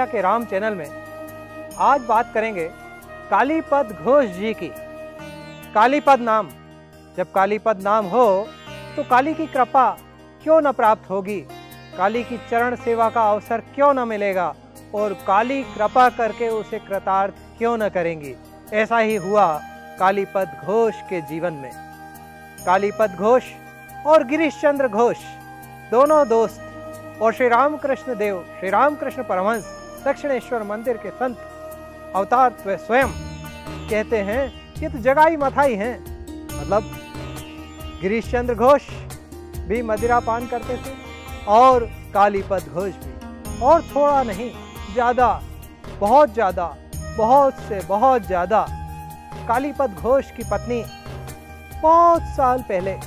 अयोध्या के राम चैनल में आज बात करेंगे कालीपद घोष जी की। कालीपद नाम, जब कालीपद नाम हो तो काली की कृपा क्यों न प्राप्त होगी, काली की चरण सेवा का अवसर क्यों न मिलेगा और काली कृपा करके उसे कृतार्थ क्यों न करेंगी। ऐसा ही हुआ कालीपद घोष के जीवन में। कालीपद घोष और गिरीश चंद्र घोष दोनों दोस्त और श्री रामकृष्ण देव, श्री रामकृष्ण परमहंस दक्षिणेश्वर मंदिर के संत अवतार स्वयं कहते हैं ये तो जगाई मथाई हैं। मतलब गिरीश चंद्र घोष भी मदिरा पान करते थे और कालीपद घोष भी, और थोड़ा नहीं ज्यादा, बहुत ज्यादा, बहुत से बहुत ज्यादा। कालीपद घोष की पत्नी बहुत साल पहले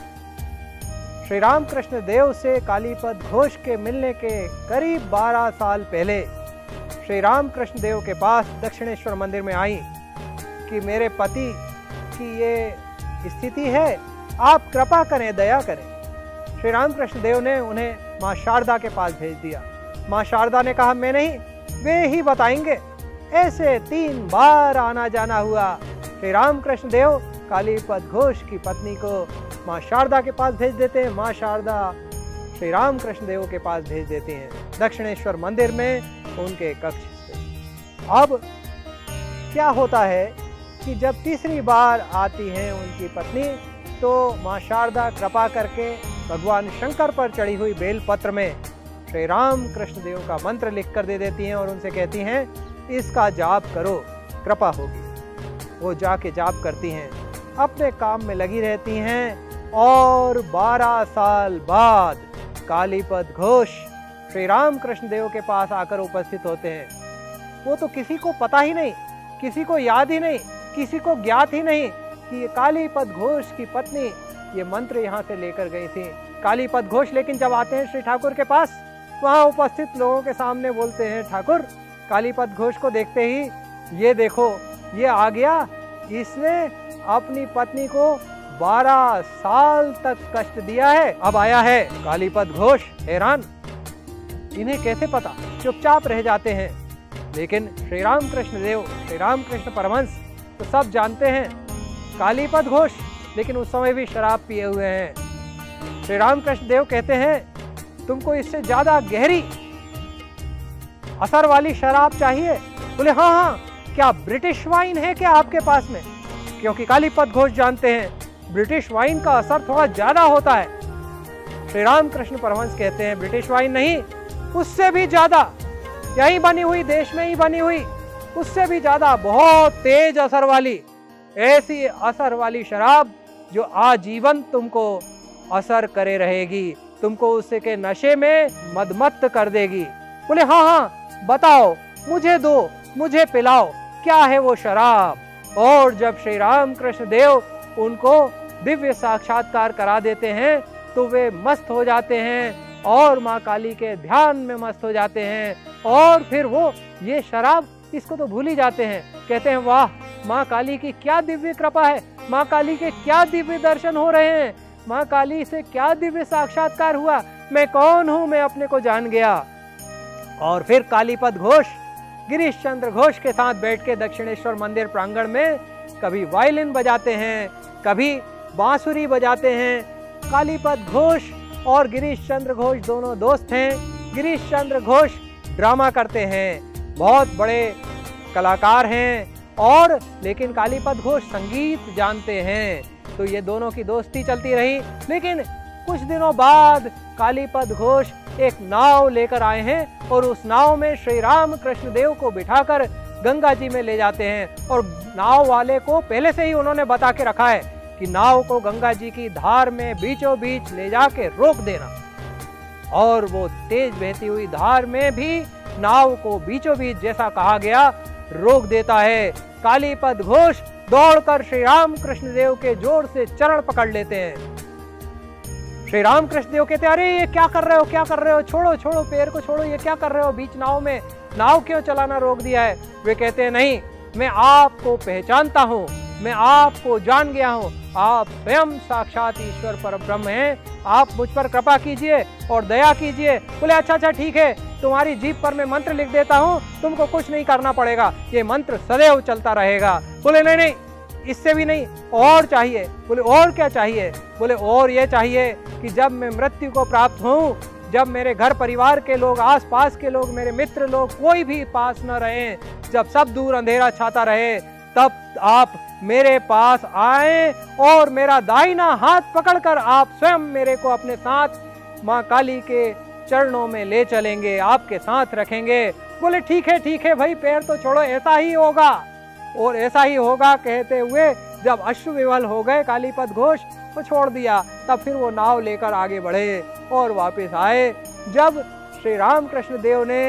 श्री रामकृष्ण देव से कालीपद घोष के मिलने के करीब 12 साल पहले श्री रामकृष्ण देव के पास दक्षिणेश्वर मंदिर में आई कि मेरे पति की ये स्थिति है, आप कृपा करें, दया करें। श्री रामकृष्ण देव ने उन्हें माँ शारदा के पास भेज दिया। माँ शारदा ने कहा मैं नहीं, वे ही बताएंगे। ऐसे 3 बार आना जाना हुआ। श्री रामकृष्ण देव कालीपद घोष की पत्नी को माँ शारदा के पास भेज देते हैं, माँ शारदा श्री रामकृष्ण देव के पास भेज देती हैं दक्षिणेश्वर मंदिर में उनके कक्ष से। अब क्या होता है कि जब तीसरी बार आती हैं उनकी पत्नी तो माँ शारदा कृपा करके भगवान शंकर पर चढ़ी हुई बेलपत्र में श्री रामकृष्ण देव का मंत्र लिख कर दे देती हैं और उनसे कहती हैं इसका जाप करो, कृपा होगी। वो जाके जाप करती हैं, अपने काम में लगी रहती हैं और 12 साल बाद कालीपद घोष श्री रामकृष्ण देव के पास आकर उपस्थित होते हैं। वो तो किसी को पता ही नहीं, किसी को याद ही नहीं, किसी को ज्ञात ही नहीं कि ये कालीपद घोष की पत्नी ये मंत्र यहाँ से लेकर गई थी। कालीपद घोष लेकिन जब आते हैं श्री ठाकुर के पास, वहाँ उपस्थित लोगों के सामने बोलते हैं ठाकुर, कालीपद घोष को देखते ही ये देखो ये आ गया, इसने अपनी पत्नी को 12 साल तक कष्ट दिया है, अब आया है। कालीपद घोष हैरान, इन्हें कैसे पता, चुपचाप रह जाते हैं। लेकिन श्री रामकृष्ण देव, श्री रामकृष्ण परमहंस तो सब जानते हैं। कालीपद घोष लेकिन उस समय भी शराब पिए हुए हैं। श्री रामकृष्ण देव कहते हैं तुमको इससे ज्यादा गहरी असर वाली शराब चाहिए? बोले हाँ हाँ, क्या ब्रिटिश वाइन है क्या आपके पास में? क्योंकि कालीपद घोष जानते हैं ब्रिटिश वाइन का असर थोड़ा ज्यादा होता है। श्री रामकृष्ण परमहंस कहते हैं ब्रिटिश वाइन नहीं, उससे भी ज्यादा, यहीं बनी हुई, देश में ही बनी हुई, उससे भी ज्यादा बहुत तेज असर वाली, ऐसी असर वाली शराब जो आजीवन तुमको असर करे रहेगी, तुमको उससे के नशे में मदमत्त कर देगी। बोले हाँ हाँ बताओ, मुझे दो, मुझे पिलाओ, क्या है वो शराब? और जब श्री रामकृष्ण देव उनको दिव्य साक्षात्कार करा देते हैं तो वे मस्त हो जाते हैं और माँ काली के ध्यान में मस्त हो जाते हैं और फिर वो ये शराब इसको तो भूल ही जाते हैं। कहते हैं वाह, माँ काली की क्या दिव्य कृपा है, माँ काली के क्या दिव्य दर्शन हो रहे हैं, माँ काली से क्या दिव्य साक्षात्कार हुआ, मैं कौन हूँ, मैं अपने को जान गया। और फिर कालीपद घोष गिरीश चंद्र घोष के साथ बैठ के दक्षिणेश्वर मंदिर प्रांगण में कभी वायलिन बजाते हैं, कभी बांसुरी बजाते हैं। कालीपद घोष और गिरीश चंद्र घोष दोनों दोस्त हैं। गिरीश चंद्र घोष ड्रामा करते हैं, बहुत बड़े कलाकार हैं, और लेकिन कालीपद घोष संगीत जानते हैं। तो ये दोनों की दोस्ती चलती रही। लेकिन कुछ दिनों बाद कालीपद घोष एक नाव लेकर आए हैं और उस नाव में श्री रामकृष्ण देव को बिठाकर गंगा जी में ले जाते हैं। और नाव वाले को पहले से ही उन्होंने बता के रखा है कि नाव को गंगा जी की धार में बीचों बीच ले जाके रोक देना। और वो तेज बहती हुई धार में भी नाव को बीचों बीच जैसा कहा गया रोक देता है। कालीपद घोष दौड़कर श्री रामकृष्ण देव के जोर से चरण पकड़ लेते हैं। श्री रामकृष्ण देव कहते अरे ये क्या कर रहे हो, क्या कर रहे हो, छोड़ो छोड़ो, पैर को छोड़ो, ये क्या कर रहे हो, बीच नाव में नाव क्यों चलाना रोक दिया है? वे कहते हैं नहीं, मैं आपको पहचानता हूँ, मैं आपको जान गया हूँ, आप स्वयं साक्षात ईश्वर परब्रह्म हैं, आप मुझ पर कृपा कीजिए और दया कीजिए। बोले अच्छा अच्छा ठीक है, तुम्हारी जीभ पर मैं मंत्र लिख देता हूँ, तुमको कुछ नहीं करना पड़ेगा, ये मंत्र सदैव चलता रहेगा। बोले नहीं नहीं, इससे भी नहीं, और चाहिए। बोले और क्या चाहिए? बोले और ये चाहिए कि जब मैं मृत्यु को प्राप्त हूँ, जब मेरे घर परिवार के लोग, आस पास के लोग, मेरे मित्र लोग कोई भी पास न रहे, जब सब दूर अंधेरा छाता रहे, तब आप मेरे पास आए और मेरा दाहिना हाथ पकड़कर आप स्वयं मेरे को अपने साथ माँ काली के चरणों में ले चलेंगे, आपके साथ रखेंगे। बोले ठीक है भाई, पैर तो छोड़ो, ऐसा ही होगा। और ऐसा ही होगा कहते हुए जब अश्रु विवल हो गए कालीपद घोष, तो छोड़ दिया। तब फिर वो नाव लेकर आगे बढ़े और वापस आए। जब श्री रामकृष्ण देव ने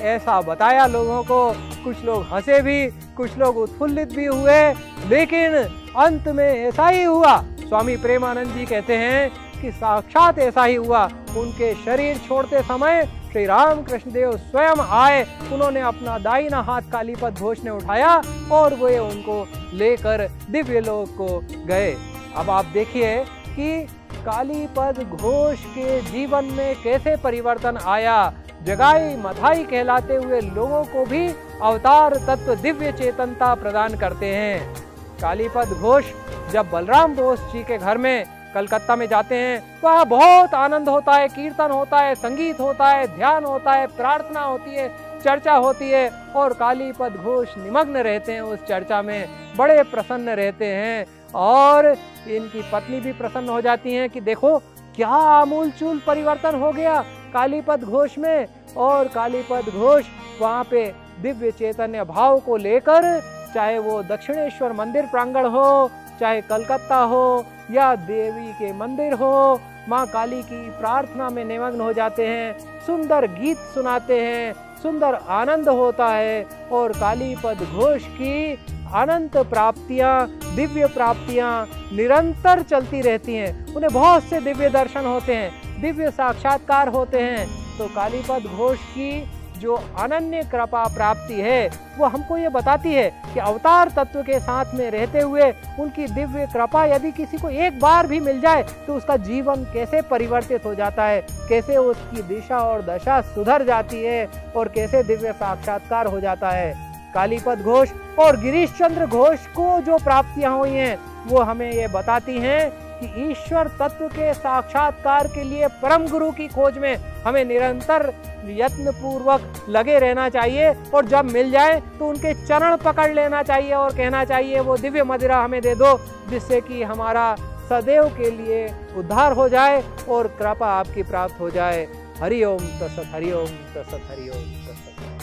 ऐसा बताया लोगों को, कुछ लोग हंसे भी, कुछ लोग उत्फुल्लित भी हुए, लेकिन अंत में ऐसा ही हुआ। स्वामी प्रेमानंद जी कहते हैं कि साक्षात ऐसा ही हुआ। उनके शरीर छोड़ते समय श्री रामकृष्ण देव स्वयं आए, उन्होंने अपना दाहिना हाथ कालीपद घोष ने उठाया और वे उनको लेकर दिव्य लोक को गए। अब आप देखिए कि कालीपद घोष के जीवन में कैसे परिवर्तन आया। जगाई मथाई कहलाते हुए लोगों को भी अवतार तत्व दिव्य चेतनता प्रदान करते हैं। कालीपद घोष जब बलराम बोस जी के घर में कलकत्ता में जाते हैं, वहाँ बहुत आनंद होता है, कीर्तन होता है, संगीत होता है, ध्यान होता है, प्रार्थना होती है, चर्चा होती है, और कालीपद घोष निमग्न रहते हैं उस चर्चा में, बड़े प्रसन्न रहते हैं। और इनकी पत्नी भी प्रसन्न हो जाती हैं कि देखो क्या आमूलचूल परिवर्तन हो गया कालीपद घोष में। और कालीपद घोष वहाँ पे दिव्य चैतन्य भाव को लेकर, चाहे वो दक्षिणेश्वर मंदिर प्रांगण हो, चाहे कलकत्ता हो या देवी के मंदिर हो, माँ काली की प्रार्थना में निमग्न हो जाते हैं, सुंदर गीत सुनाते हैं, सुंदर आनंद होता है। और कालीपद घोष की अनंत प्राप्तियां, दिव्य प्राप्तियां निरंतर चलती रहती हैं। उन्हें बहुत से दिव्य दर्शन होते हैं, दिव्य साक्षात्कार होते हैं। तो कालीपद घोष की जो अनन्य कृपा प्राप्ति है वो हमको ये बताती है कि अवतार तत्व के साथ में रहते हुए उनकी दिव्य कृपा यदि किसी को एक बार भी मिल जाए तो उसका जीवन कैसे परिवर्तित हो जाता है, कैसे उसकी दिशा और दशा सुधर जाती है और कैसे दिव्य साक्षात्कार हो जाता है। कालीपद घोष और गिरीश चंद्र घोष को जो प्राप्तियां हुई हैं वो हमें ये बताती हैं कि ईश्वर तत्व के साक्षात्कार के लिए परम गुरु की खोज में हमें निरंतर यत्न पूर्वक लगे रहना चाहिए। और जब मिल जाए तो उनके चरण पकड़ लेना चाहिए और कहना चाहिए वो दिव्य मदिरा हमें दे दो, जिससे कि हमारा सदैव के लिए उद्धार हो जाए और कृपा आपकी प्राप्त हो जाए। हरि ओम तत्सत, हरि ओम तत्सत, हरि ओम तत्सत।